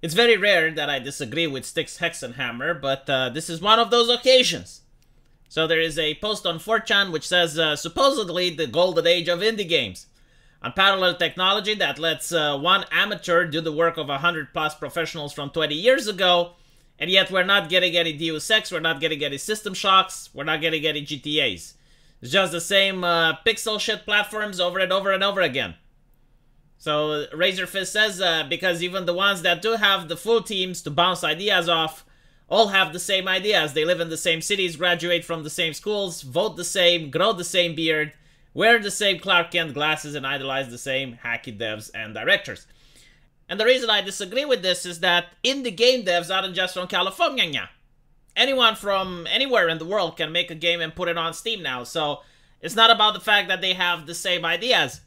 It's very rare that I disagree with Styx Hexenhammer, but this is one of those occasions. So there is a post on 4chan which says, supposedly the golden age of indie games. Unparalleled technology that lets one amateur do the work of 100+ professionals from 20 years ago, and yet we're not getting any Deus Ex, we're not getting any System Shocks, we're not getting any GTAs. It's just the same pixel shit platforms over and over and over again. So RazorFist says, because even the ones that do have the full teams to bounce ideas off, all have the same ideas. They live in the same cities, graduate from the same schools, vote the same, grow the same beard, wear the same Clark Kent glasses, and idolize the same hacky devs and directors. And the reason I disagree with this is that indie game devs aren't just from California. Anyone from anywhere in the world can make a game and put it on Steam now, so it's not about the fact that they have the same ideas.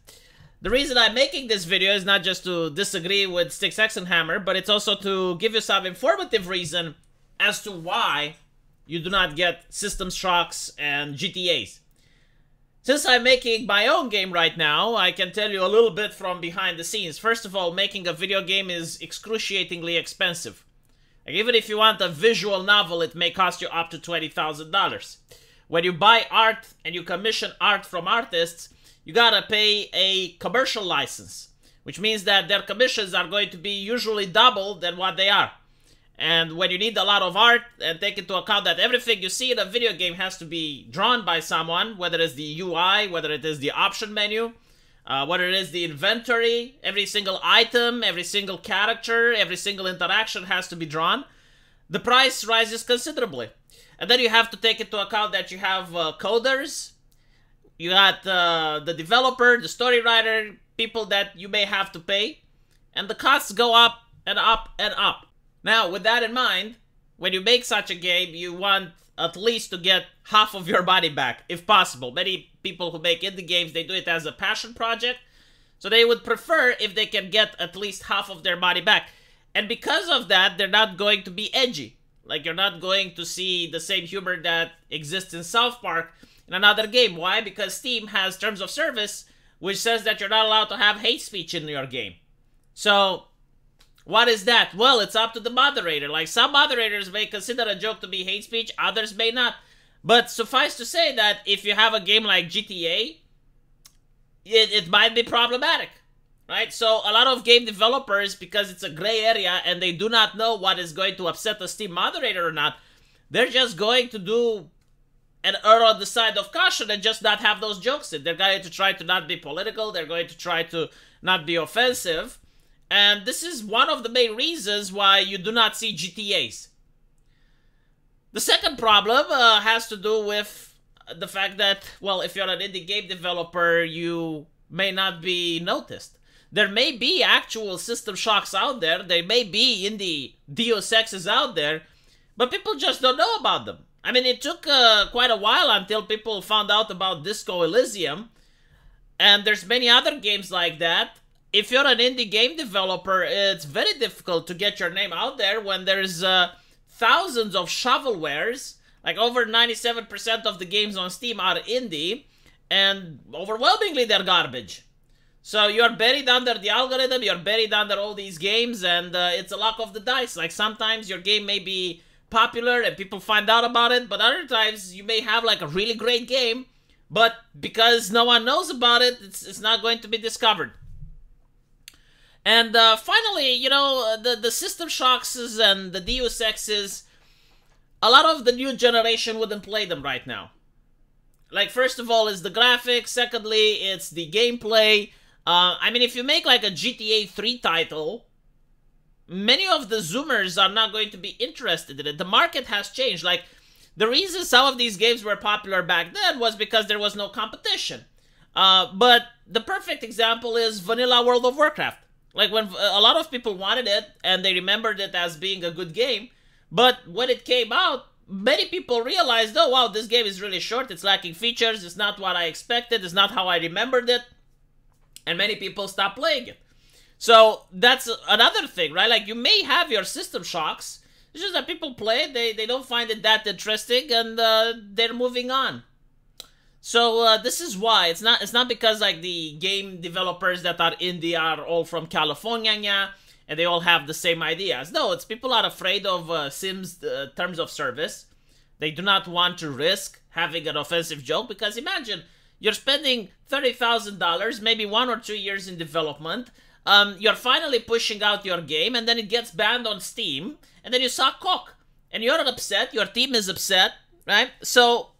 The reason I'm making this video is not just to disagree with Styx Hexenhammer, but it's also to give you some informative reason as to why you do not get System Shocks and GTAs. Since I'm making my own game right now, I can tell you a little bit from behind the scenes. First of all, making a video game is excruciatingly expensive. Like, even if you want a visual novel, it may cost you up to $20,000. When you buy art and you commission art from artists, you gotta pay a commercial license, which means that their commissions are going to be usually double than what they are. And when you need a lot of art, and take into account that everything you see in a video game has to be drawn by someone, whether it's the UI, whether it is the option menu, whether it is the inventory, every single item, every single character, every single interaction has to be drawn, the price rises considerably. And then you have to take into account that you have coders, you got the developer, the story writer, people that you may have to pay, and the costs go up and up and up. Now, with that in mind, when you make such a game, you want at least to get half of your money back, if possible. Many people who make indie games, they do it as a passion project, so they would prefer if they can get at least half of their money back. And because of that, they're not going to be edgy. Like, you're not going to see the same humor that exists in South Park in another game. Why? Because Steam has terms of service which says that you're not allowed to have hate speech in your game. So, what is that? Well, it's up to the moderator. Like, some moderators may consider a joke to be hate speech, others may not. But suffice to say that if you have a game like GTA, it might be problematic, right? So a lot of game developers, because it's a gray area and they do not know what is going to upset the Steam moderator or not, they're just going to do and err on the side of caution and just not have those jokes in. They're going to try to not be political. They're going to try to not be offensive. And this is one of the main reasons why you do not see GTAs. The second problem has to do with the fact that, well, if you're an indie game developer, you may not be noticed. There may be actual System Shocks out there. There may be indie Deus Exes out there, but people just don't know about them. I mean, it took quite a while until people found out about Disco Elysium, and there's many other games like that. If you're an indie game developer, it's very difficult to get your name out there when there's thousands of shovelwares. Like, over 97% of the games on Steam are indie, and overwhelmingly they're garbage. So you're buried under the algorithm, you're buried under all these games, and it's a luck of the dice. Like, sometimes your game may be popular and people find out about it, but other times you may have like a really great game, but because no one knows about it, it's not going to be discovered. And finally, you know, the System Shocks and the Deus Exes, a lot of the new generation wouldn't play them right now. Like, first of all, it's the graphics. Secondly, it's the gameplay. I mean, if you make like a GTA 3 title, many of the Zoomers are not going to be interested in it. The market has changed. Like, the reason some of these games were popular back then was because there was no competition. But the perfect example is vanilla World of Warcraft. Like, when a lot of people wanted it, and they remembered it as being a good game, but when it came out, many people realized, oh wow, this game is really short, it's lacking features, it's not what I expected, it's not how I remembered it, and many people stopped playing it. So that's another thing, right? Like, you may have your System Shocks, it's just that people play it, they don't find it that interesting, and they're moving on. So this is why. It's not because like the game developers that are indie are all from California. and they all have the same ideas. No, it's people are afraid of Sims terms of service. They do not want to risk having an offensive joke, because imagine you're spending $30,000, maybe 1 or 2 years in development. You're finally pushing out your game, and then it gets banned on Steam, and then you suck cock. And you're upset, your team is upset, right? So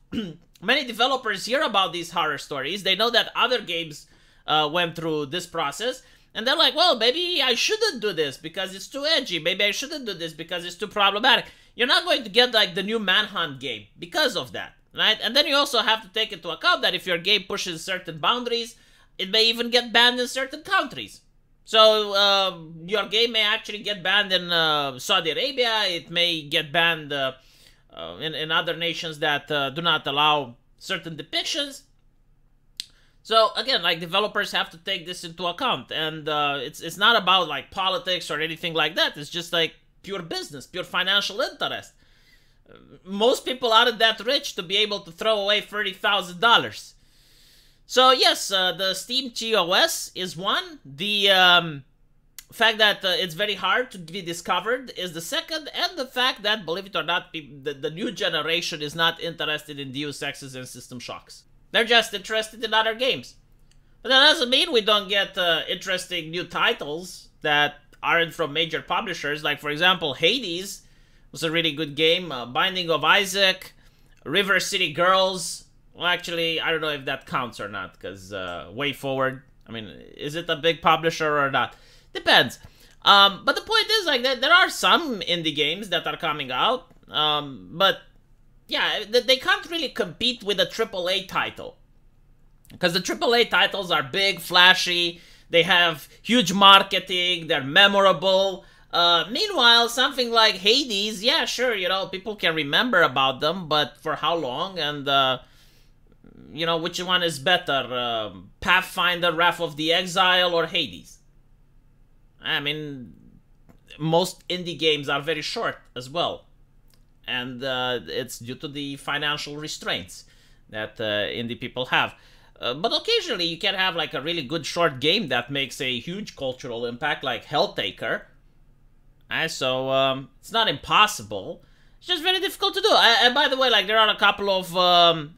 many developers hear about these horror stories. They know that other games went through this process, and they're like, well, maybe I shouldn't do this because it's too edgy. Maybe I shouldn't do this because it's too problematic. You're not going to get like the new Manhunt game because of that, right? And then you also have to take into account that if your game pushes certain boundaries, it may even get banned in certain countries. So your game may actually get banned in Saudi Arabia. It may get banned in other nations that do not allow certain depictions. So again, like, developers have to take this into account, and it's not about like politics or anything like that. It's just like pure business, pure financial interest. Most people aren't that rich to be able to throw away $30,000. So yes, the Steam TOS is one. The fact that it's very hard to be discovered is the second, and the fact that, believe it or not, the new generation is not interested in Deus Exes and System Shocks. They're just interested in other games. But that doesn't mean we don't get interesting new titles that aren't from major publishers. Like, for example, Hades was a really good game. Binding of Isaac, River City Girls. Well, actually, I don't know if that counts or not, because Way Forward, I mean, is it a big publisher or not? Depends. But the point is, like, there are some indie games that are coming out, but yeah, they can't really compete with a AAA title. Because the AAA titles are big, flashy, they have huge marketing, they're memorable. Meanwhile, something like Hades, yeah, sure, you know, people can remember about them, but for how long? And, you know, which one is better? Pathfinder, Wrath of the Exile, or Hades? I mean, most indie games are very short as well. And it's due to the financial restraints that indie people have. But occasionally you can have like a really good short game that makes a huge cultural impact, like Helltaker. So it's not impossible. It's just very difficult to do. And by the way, like, there are a couple of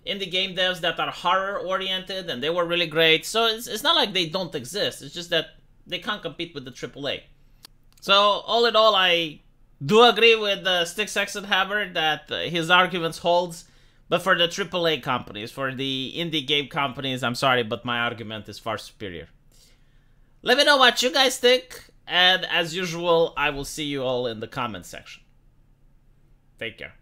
indie game devs that are horror oriented, and they were really great. So it's not like they don't exist. It's just that they can't compete with the AAA. So all in all, I do agree with Styx Hexenhammer that his arguments holds, but for the AAA companies, for the indie game companies, I'm sorry, but my argument is far superior. Let me know what you guys think, and as usual, I will see you all in the comment section. Take care.